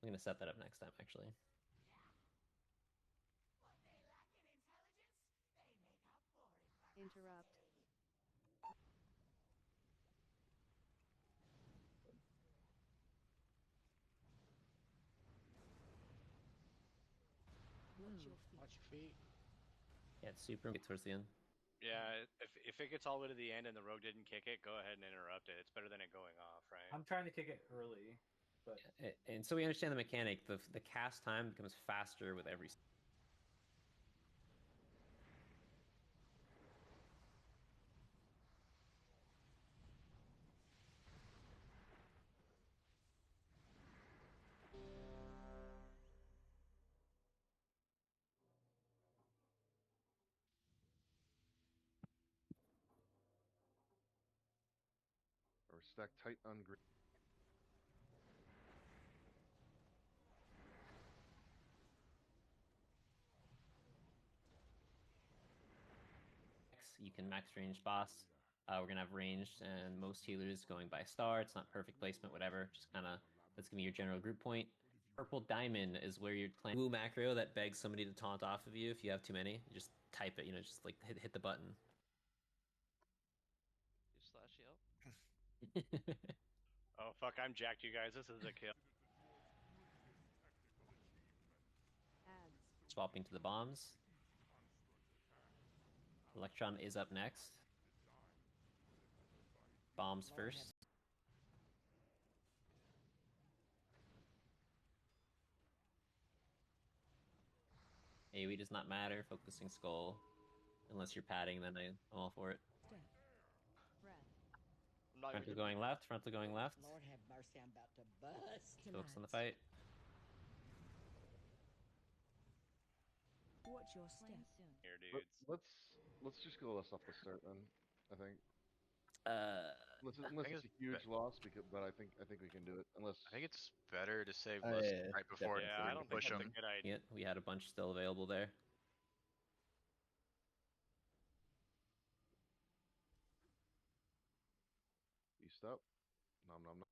I'm gonna set that up next time, actually. Interrupt. Watch your feet. Yeah, it's super towards the end. Yeah, if it gets all the way to the end and the rogue didn't kick it, go ahead and interrupt it. It's better than it going off, right? I'm trying to kick it early, but And so we understand the mechanic. The cast time becomes faster with every. Or stack tight on green. You can max range boss. We're gonna have ranged and most healers going by star. It's not perfect placement, whatever. Just kind of that's gonna be your general group point. Purple diamond is where you're playing woo macro that begs somebody to taunt off of you if you have too many. You just type it, just like hit the button. You slash yelp. Oh fuck, I'm jacked, you guys. This is a kill. Ads. Swapping to the bombs. Electron is up next. Bombs first. AoE does not matter. Focusing skull. Unless you're padding, then I'm all for it. Step. Breath. I'm not Frontal even going left. Frontal going left. Lord have mercy, I'm about to bust. Focus on the fight. Watch your step. Here, dudes. Let's just go less off the start then. I think. Unless think it's a huge loss, but I think we can do it. Unless I think it's better to save less Yeah, right before Yeah, I don't think push that's them. a good idea. We had a bunch still available there. Beast up. Nom nom nom.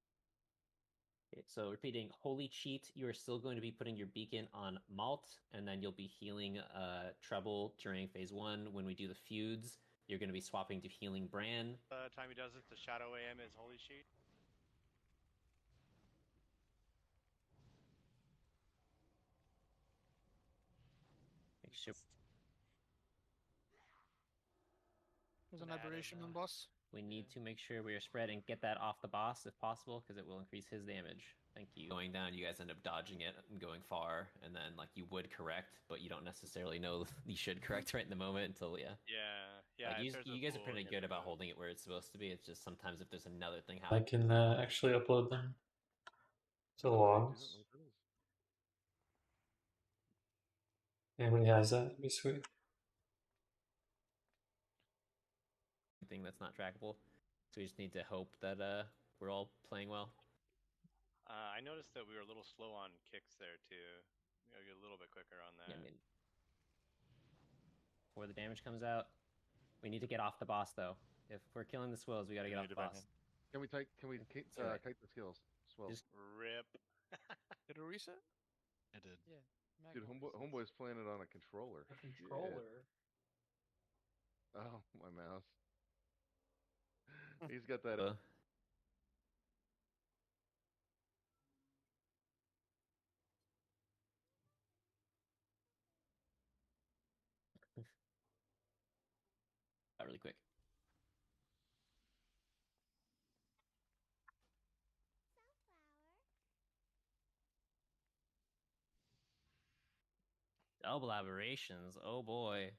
Okay, so repeating, holy cheat, you are still going to be putting your beacon on Malt, and then you'll be healing Trouble during phase 1. When we do the feuds, you're going to be swapping to healing Bran. Time he does it, the Shadow AM is Holy Sheet. Make sure There's an aberration on boss. we need to make sure we are spreading. Get that off the boss if possible, because it will increase his damage. Thank you. Going down, you guys end up dodging it and going far, and then like you would correct, but you don't necessarily know you should correct right in the moment until Yeah. Like, you guys are pretty good about holding it where it's supposed to be. It's just sometimes if there's another thing I happening. can actually upload them to logs. Anybody has that? It'd be sweet. Thing that's not trackable. So we just need to hope that we're all playing well. I noticed that we were a little slow on kicks there too. We gotta get a little bit quicker on that. Yeah, I mean, before the damage comes out, we need to get off the boss though. If we're killing the swills, we gotta get off the boss. Can we kite the skills? Swell. Just rip. Did it reset? It did. Yeah. Dude, homeboy's playing it on a controller. a controller. Yeah. Oh, my mouse. He's got that. really quick. Double aberrations. Oh boy.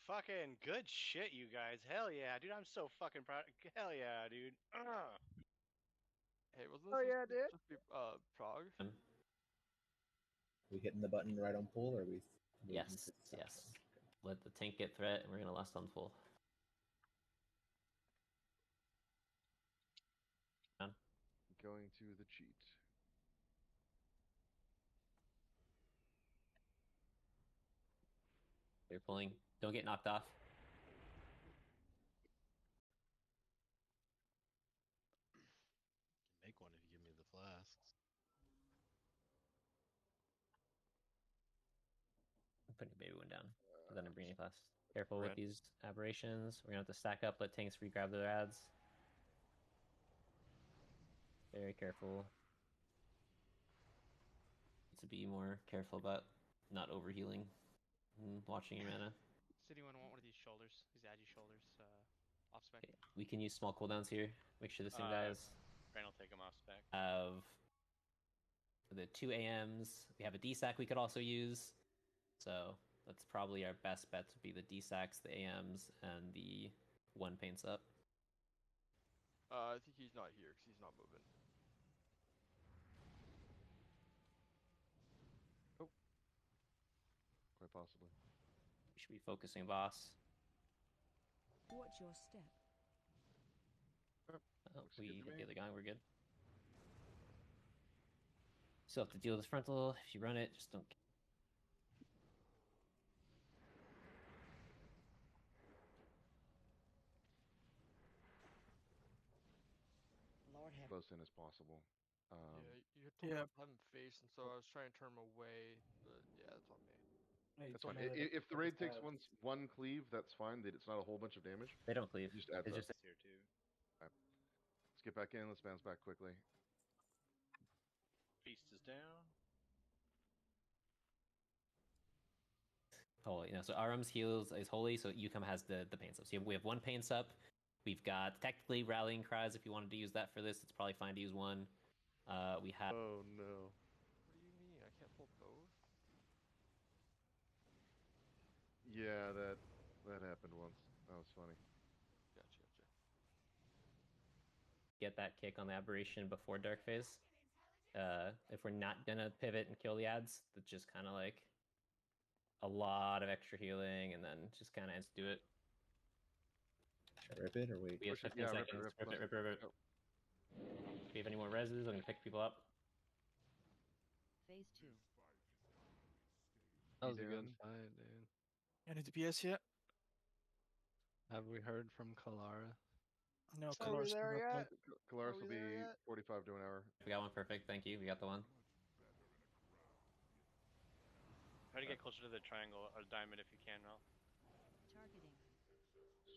Fucking good shit, you guys. Hell yeah, dude. I'm so fucking proud. Hell yeah, dude. Hey, wasn't this supposed to be Prague? We hitting the button right on pull, or are we? Yes. Let the tank get threat, and we're gonna lust on full. Going to the cheat. They're pulling. Don't get knocked off. Make one if you give me the flasks. putting baby one down. Then I'm bringing class. Careful with Red. these aberrations. We're gonna have to stack up, let tanks free grab their ads. Very careful. To be more careful about not overhealing and watching your mana. Does anyone want one of these shoulders? These agi shoulders, off spec? Okay, we can use small cooldowns here. Make sure this thing dies. Ren will take him off spec. Have the 2 AMs. We have a DSAC we could also use. So that's probably our best bets would be the DSACs, the AMs, and the 1 paints up. I think he's not here because he's not moving. Quite possibly. We should be focusing boss. Watch your step. Oh, Looks we good to hit me. the other guy, we're good. Still have to deal with this frontal. If you run it, just don't. Lord have Close in as possible. Yeah, you told me yeah. not to have him face, and so I was trying to turn him away, but yeah, that's on me. Hey, you That's told fine. me that If the focus raid takes pads. one cleave, that's fine. It's not a whole bunch of damage. They don't cleave. Just adds It's up. just Here too. Let's get back in. Let's bounce back quickly. Beast is down. holy. So Arum's heals is holy, so Yukam has the paints up. So we have 1 paints up. We've got technically rallying cries. If you wanted to use that for this, it's probably fine to use 1. We have. Oh no. What do you mean? I can't pull both? Yeah, that happened once. That was funny. Gotcha. Get that kick on the aberration before dark phase. If we're not gonna pivot and kill the ads, that's just kind of like a lot of extra healing, and then just kind of do it. Should I rip it or wait? We have Push it, 15 yeah, seconds. rip it. Rip it. Yep. If you have any more reses, I'm gonna pick people up. Phase 2. That was a doing? good fight, dude. Any DPS yet? Have we heard from Kalara? No, Are we Kalar's there not yet? played. Kalaris Are we will be there yet? 45 to an hour. We got one perfect. Thank you. We got the one. Try to get closer to the triangle or diamond if you can, Ralph. Targeting.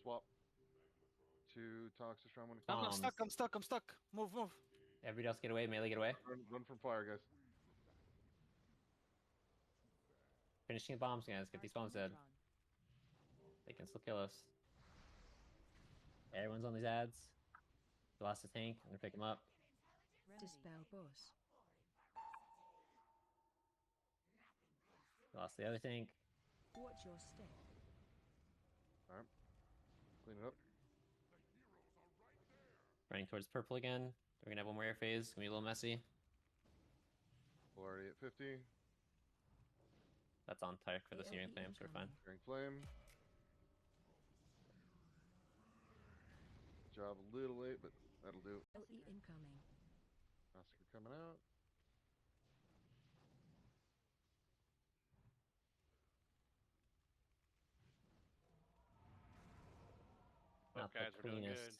Swap to Toxic Strong when I'm Bombs. stuck. I'm stuck. Move. Everybody else get away. Melee get away. Run from fire, guys. Finishing the bombs, guys. Get these bombs dead. Arcanotron. They can still kill us. Everyone's on these ads. We lost a tank. I'm gonna pick him up. Remedy. Dispel boss. We lost the other tank. Watch your step. Alright. Clean it up. Running towards purple again. We're gonna have one more air phase. It's gonna be a little messy. We're already at 50. That's on target for the Searing Flame, so we're fine. Searing Flame. Job a little late, but that'll do. LE incoming. Massacre coming out. Not guys, the we're doing cleanest.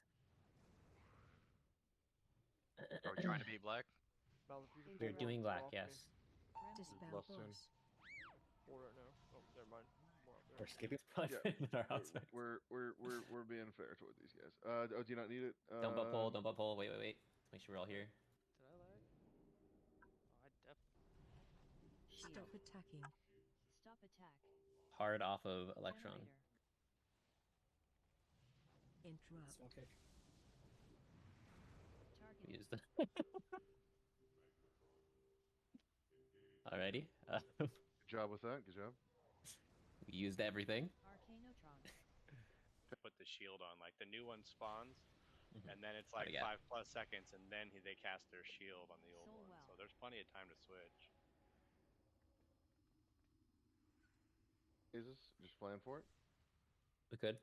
Are we trying to be black? Mal, if you could We're pull doing one black, off me. yes. Dispel Lost soon. boss. Or right now. Oh, never mind. More out there. We're skipping. Probably Yeah. in our house. We're being fair toward these guys. Oh, do you not need it? Don't butt pull. Don't butt pull. Wait. Let's make sure we're all here. Did I lag? Oh, I definitely. Stop attacking. Stop attack. Hard off of Electron. Interrupt. Okay. Target. We used it. Alrighty. Good job with that. Good job. We used everything. Arcanotron. Put the shield on. Like the new one spawns, Mhm. and then it's What like do we got? 5+ seconds, and then they cast their shield on the old So one. well. So there's plenty of time to switch. Is this just plan for it? We could.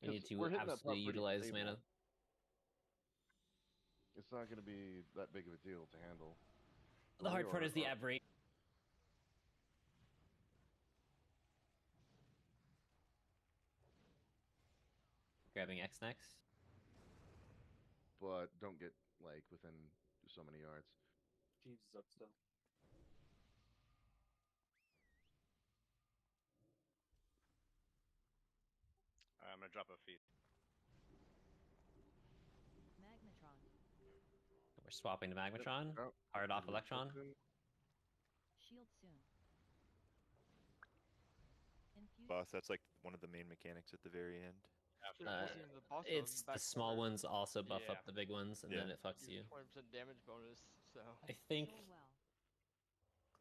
We need 'Cause to we're hitting that top absolutely pretty utilize stable. mana. It's not going to be that big of a deal to handle. The hard Or- part is the or- aberration. Grabbing X next. But don't get like within so many yards. Jeeves is up still. drop a feast. Magnetron. We're swapping to Magmatron. Yep. Hard off We're Electron. switching. Shield soon. Infusion. Boss, that's like one of the main mechanics at the very end. After Uh, Forcing the boss It's back the small corner. ones also buff Yeah. up the big ones, and Yeah. then it fucks Gives you. 20% damage bonus. So I think So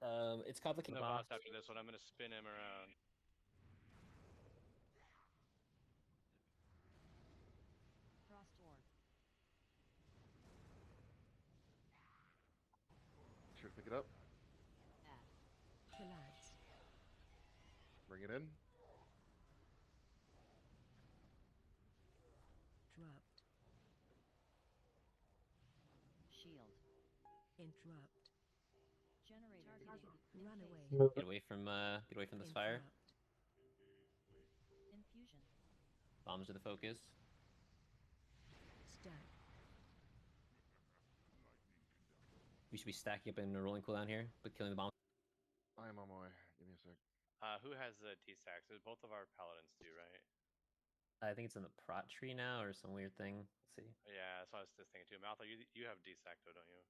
well. it's complicated. the boss after this one, I'm gonna spin him around. Frost orb. Sure, pick it up. Add. Collapse. Bring it in. Dropped. Shield. Interrupt. Generator. Run away. Get away from this fire. Interrupt. Infusion. Bombs are the focus. Stack. We should be stacking up in a rolling cooldown here, but killing the bomb. I am on my way. Give me a sec. Who has the T-stacks? Both of our paladins do, right? I think it's in the prot tree now or some weird thing. Let's see. Yeah, that's what I was just thinking too. Maltha, you have D-stack though, don't you?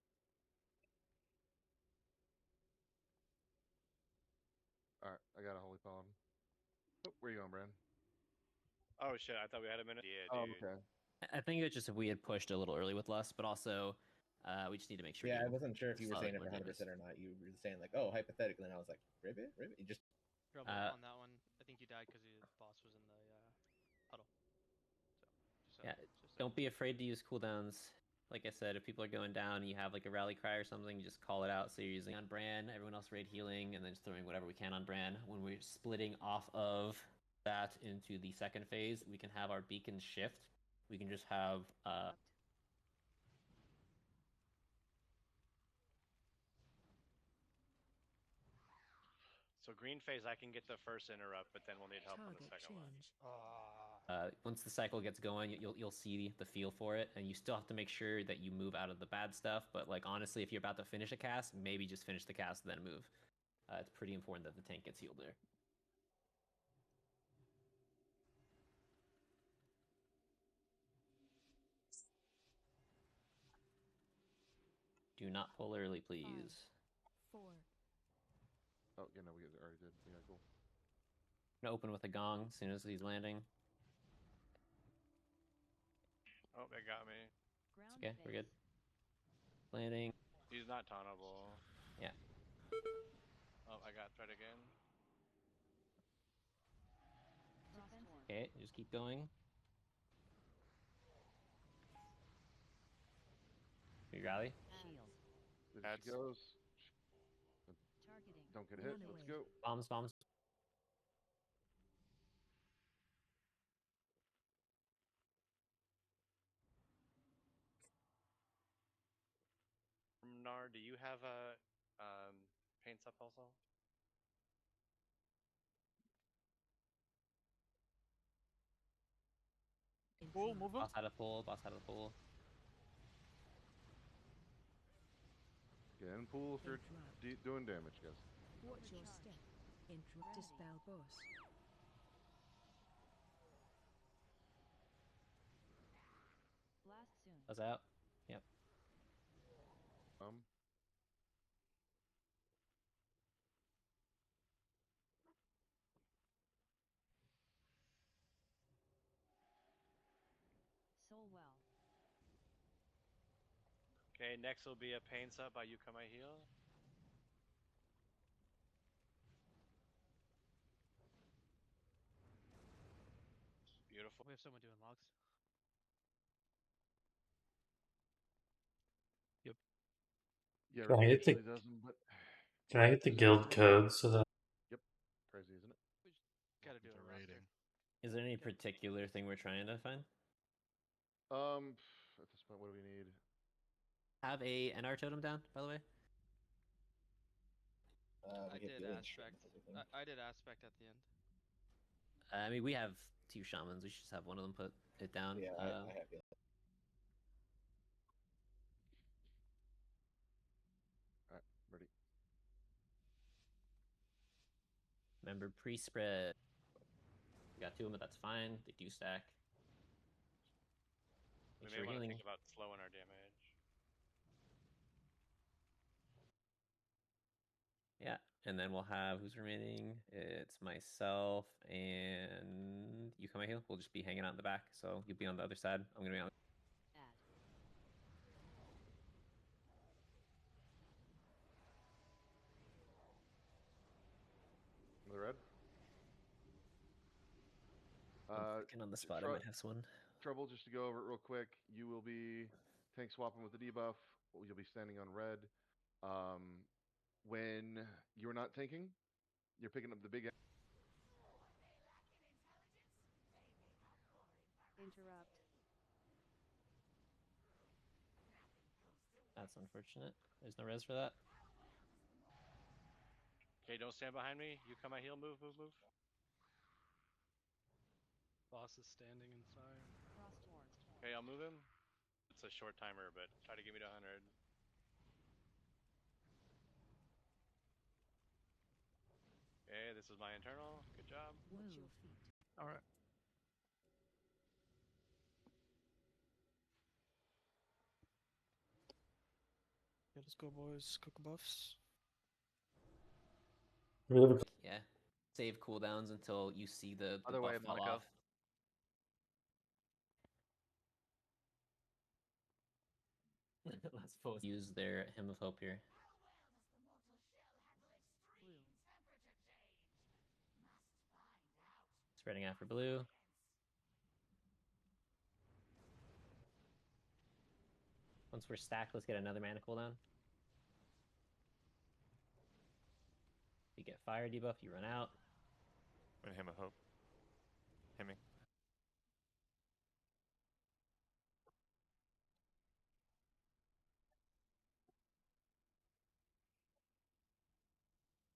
Alright, I got a holy paladin. Oh, where you going, Brand? Oh shit, I thought we had a minute. Yeah, Oh, dude. okay. I think it's just if we had pushed a little early with Lust, but also we just need to make sure. Yeah, I you wasn't sure if you were saw saying that it we're 100% doing this. or not. You were saying like, oh, hypothetically, and I was like, ribbit? You just Trouble on that one. I think you died because the boss was in the puddle. So Yeah, don't be afraid to use cooldowns. Like I said, if people are going down and you have like a rally cry or something, you just call it out. So you're using on Bran, everyone else raid healing, and then just throwing whatever we can on Bran. When we're splitting off of that into the second phase, we can have our beacons shift. We can just have So green phase, I can get the first interrupt, but then we'll need help on the Target second one. change. once the cycle gets going, you'll see the feel for it, and you still have to make sure that you move out of the bad stuff. But like honestly, if you're about to finish a cast, maybe just finish the cast and then move. It's pretty important that the tank gets healed there. Do not pull early, please. 4. Oh, yeah, no, we already did. Yeah, cool. I'm gonna open with a gong as soon as he's landing. Oh, they got me. It's okay, we're good. Landing. He's not tauntable. Yeah. Oh, I got threat again. Okay, just keep going. You rally. Shield. There she goes. Targeting. Don't get hit. Run Let's away. go. Bombs. Nar, do you have a paint up also? Pull, move him. Boss had a pull. Get in pool if you're doing damage, guys. Watch your step. Interrupt. Dispel boss. Blast soon. Buzz out. Yep. So well. Okay, next will be a paints up by You Come I Heal. Beautiful. we have someone doing logs. Yep. Yeah, Can I Rick hit the- usually doesn't, but Can I get the guild code so that yep, crazy, isn't it? We just gotta do a rating. Is there any particular thing we're trying to find? At this point, what do we need? Have a NR totem down, by the way. we I get did healing aspect. streams, everything. I did aspect at the end. I mean, we have 2 shamans. We should just have one of them put it down. Yeah, I have healing. Alright, ready. Remember pre-spread. We got 2 of them, but that's fine. They do stack. We Make may sure we're want to healing. think about slowing our damage. Yeah, and then we'll have who's remaining? It's myself and you come out here. We'll just be hanging out in the back, so you'll be on the other side. I'm gonna be on. Add. The red. I'm thinking on the spot. I might have one. Trouble, just to go over it real quick. You will be tank swapping with the debuff. You'll be standing on red. When you're not tanking, you're picking up the big. Interrupt. That's unfortunate. There's no res for that. Okay, don't stand behind me. You come out heal. Move, move, move. Boss is standing inside. Frostborn. Okay, I'll move him. It's a short timer, but try to get me to 100. Okay, this is my internal. Good job. Watch your feet. All right. Yeah, let's go, boys. Cook buffs. Yeah. Save cooldowns until you see the Other buff way, fall Monaco. off. Let's both use their Hymn of Hope here. Blue. Spreading out for blue. Once we're stacked, let's get another mana cooldown. You get fire debuff, you run out. And Hymn of Hope. Hemming.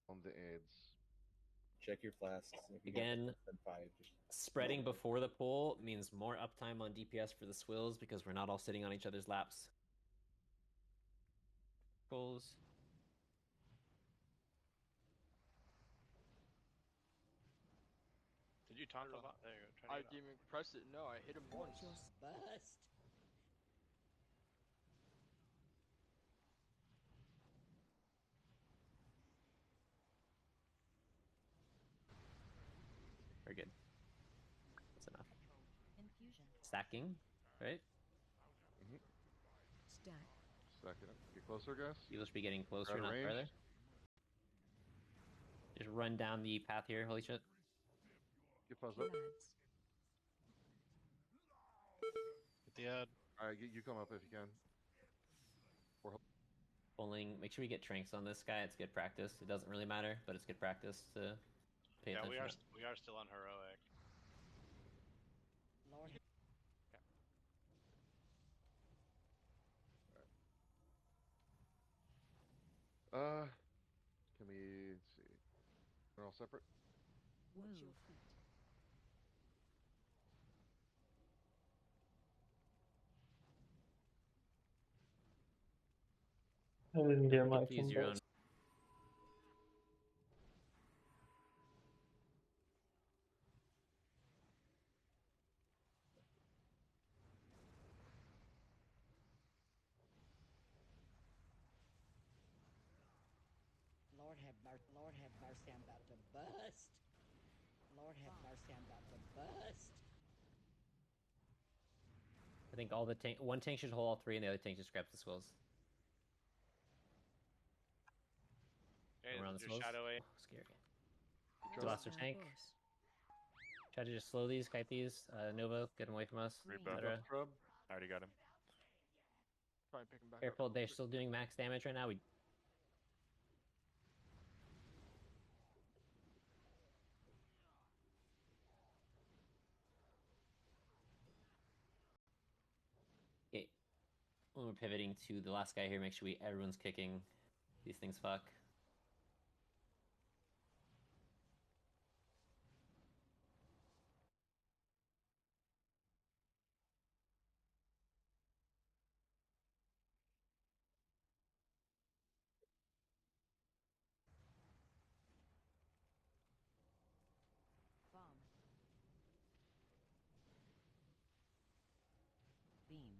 On the aids. Check your flasks. If you Again, get than 5, just spreading before the pull means more uptime on DPS for the swills because we're not all sitting on each other's laps. Pulls. Did you taunt the bot? There you go. Try I to get didn't even press it. No, I hit him once. Watch your bust. Very good. That's enough. Infusion. Stacking, right? Stack. Stack it up. Get closer, guys. You'll just be getting closer, Out of not range. farther. Just run down the path here. Holy shit. Get paused Kill up. ads. Get the ad. Alright, you come up if you can. Pulling. Make sure we get tranks on this guy. It's good practice. It doesn't really matter, but it's good practice to pay Yeah, attention. we are still on heroic. Lord. Can we see? We're all separate. Watch your feet. I didn't get my Use your own. Lord have mercy. Lord have mercy. I'm about to bust. Lord have mercy. I'm about to bust. I think all the tank. One tank should hold all three, and the other tank just grabs the swills. Okay, Around the your swills. shadow A. Oh, scary. Control. Lost our tank. Try to just slow these, kite these. Nova, get them away from us. Rebuff. etc. Scrub. I already got him. Try and pick him back Careful, up. they're still doing max damage right now. We okay. When we're pivoting to the last guy here, make sure everyone's kicking. These things fuck. Bomb. Beam.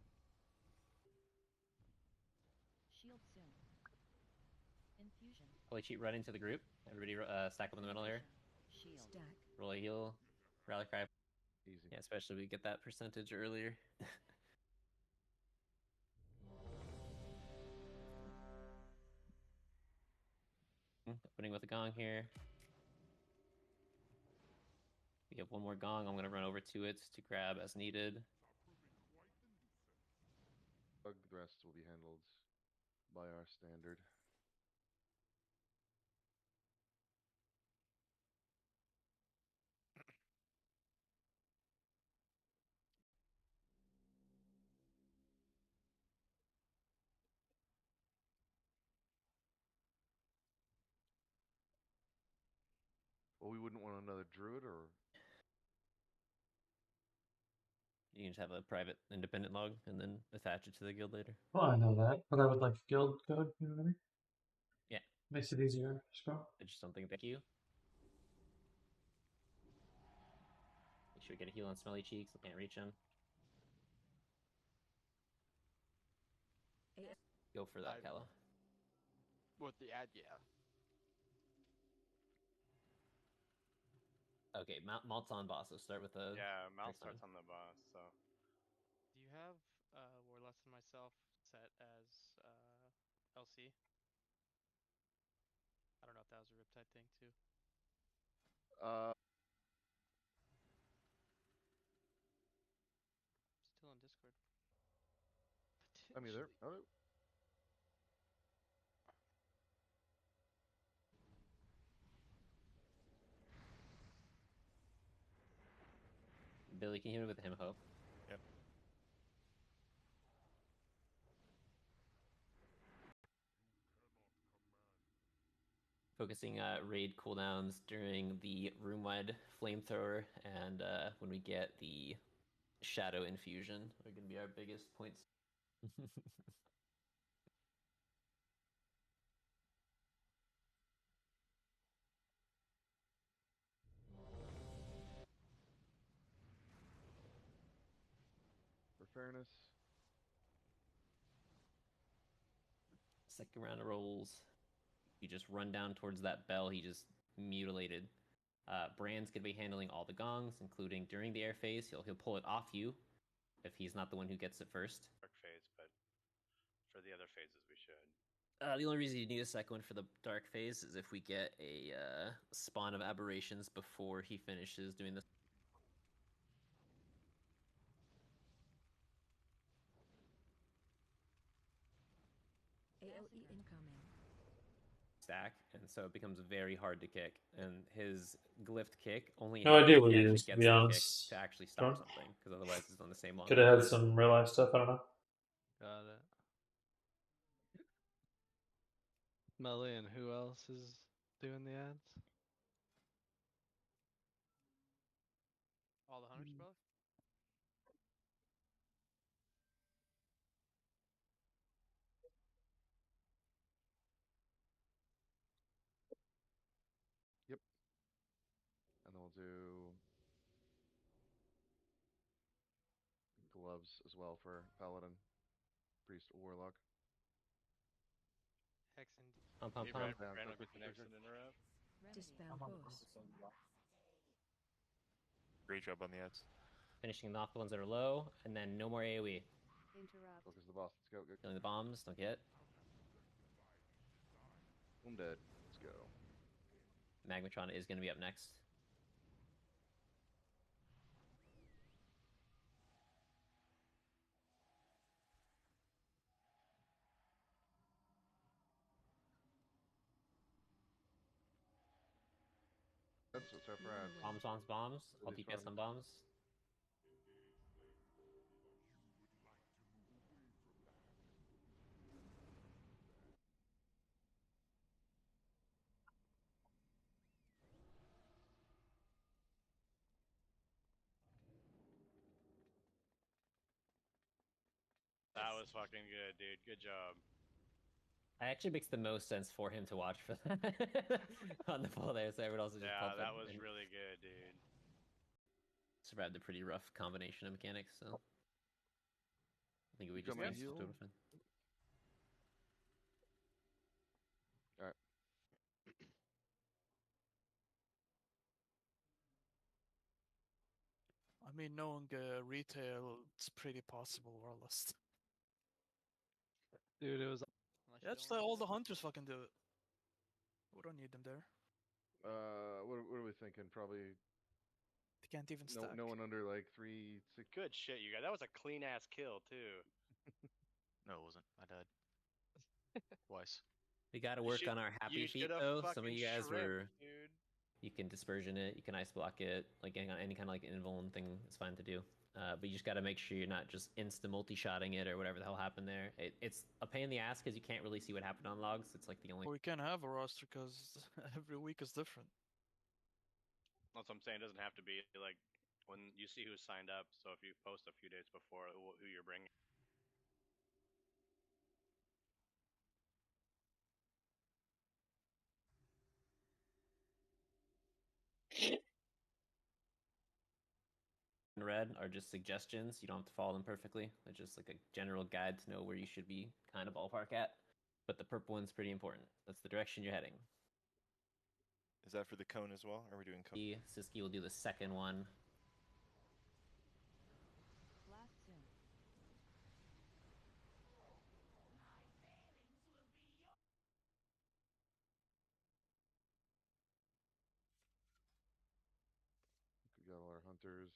Holy cheat, run into the group. Everybody stack up in the middle here. Shield. Stack. Roll a heal. Rally cry. Easy. Yeah, especially if we get that percentage earlier. Opening with a gong here. We have one more gong. I'm going to run over to it to grab as needed. The rest will be handled by our standard. Well, we wouldn't want another druid, or You can just have a private independent log and then attach it to the guild later. Well, I know that, but I would like guild code, you know what I mean? Yeah. Makes it easier. Just go. I just don't think thank you. Make sure we get a heal on Smelly Cheeks. I can't reach him. Go for that, Kala. With the ad, yeah. Okay, Malt's on boss, so start with the... Yeah, Mal next starts one. on the boss, so. Do you have War Less Than Myself set as LC? I don't know if that was a Riptide thing too. Still on Discord. I mean, there. Oh, Billy, can you hit me with him, Hope? Yep. Focusing raid cooldowns during the room-wide flamethrower, and when we get the shadow infusion, are going to be our biggest points. for fairness. Second round of rolls. You just run down towards that bell he just mutilated. Brand's going to be handling all the gongs, including during the air phase. He'll pull it off you if he's not the one who gets it first. Dark phase, but for the other phases we should. The only reason you need a second one for the dark phase is if we get a spawn of aberrations before he finishes doing this. AOE incoming. Stack, and so it becomes very hard to kick. And his glyphed kick only No happens idea if what he he actually is, to gets be the honest. kick to actually stop John? something, because otherwise it's on the same long. Could have had some real life stuff, I don't know. Got it. Melly, and who else is doing the ads? All the hunters, brother? Yep. And then we'll do gloves as well for Paladin, Priest, Warlock. Hex and Pump, pump, Hey, pump. Brand will get the next and interrupt. Dispel ghost. Great job on the ads. Finishing off the ones that are low, and then no more AoE. Interrupt. Focus the boss. Let's go. Go. Killing the bombs, don't get. I'm dead. Let's go. Magmatron is going to be up next. That's what's up for ads. Bombs, bombs, bombs. I'll Release DPS run. on bombs. That was fucking good, dude. Good job. It actually makes the most sense for him to watch for that on the full there, so everyone else is just Yeah, pumped that up was and really good, dude. survived a pretty rough combination of mechanics, so I think we You just got my missed heal? totally fine. Alright. mean, knowing retail, it's pretty possible Warlust. Dude, it was. Unless Yeah, you just don't let wanna all do the that. hunters fucking do it. We don't need them there. What are we thinking? Probably They can't even stack. no one under like 3, 6. Good shit, you guys. That was a clean ass kill too. No, it wasn't. I died. Twice. We got to work on our happy You feet shoulda though. Some of fucking you guys shrimped, were. dude. You can dispersion it. You can ice block it. Like any kind of like invuln thing is fine to do. But you just got to make sure you're not just insta multi-shotting it or whatever the hell happened there. It's a pain in the ass because you can't really see what happened on logs. It's like the only. Well, we can't have a roster because every week is different. That's what I'm saying. It doesn't have to be like when you see who's signed up. So if you post a few days before who you're bringing. Red are just suggestions. You don't have to follow them perfectly. They're just like a general guide to know where you should be kind of ballpark at. But the purple one's pretty important. That's the direction you're heading. Is that for the cone as well? Or are we doing cone? Siski will do the second one. Blast soon. We got all our hunters.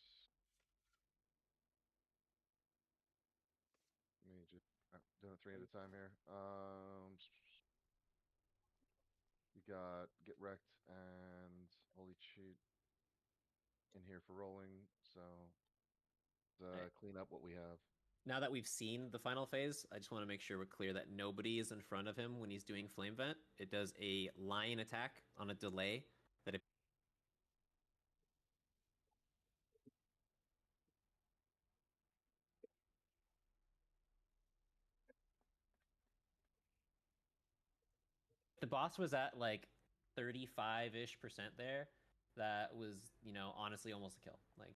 Let me just doing it 3 at a time here. You got Get Wrecked and Holy Cheat in here for rolling, so clean up what we have. Now that we've seen the final phase, I just want to make sure we're clear that nobody is in front of him when he's doing Flame Vent. It does a line attack on a delay that if the boss was at like 35-ish% there, that was, honestly almost a kill. Like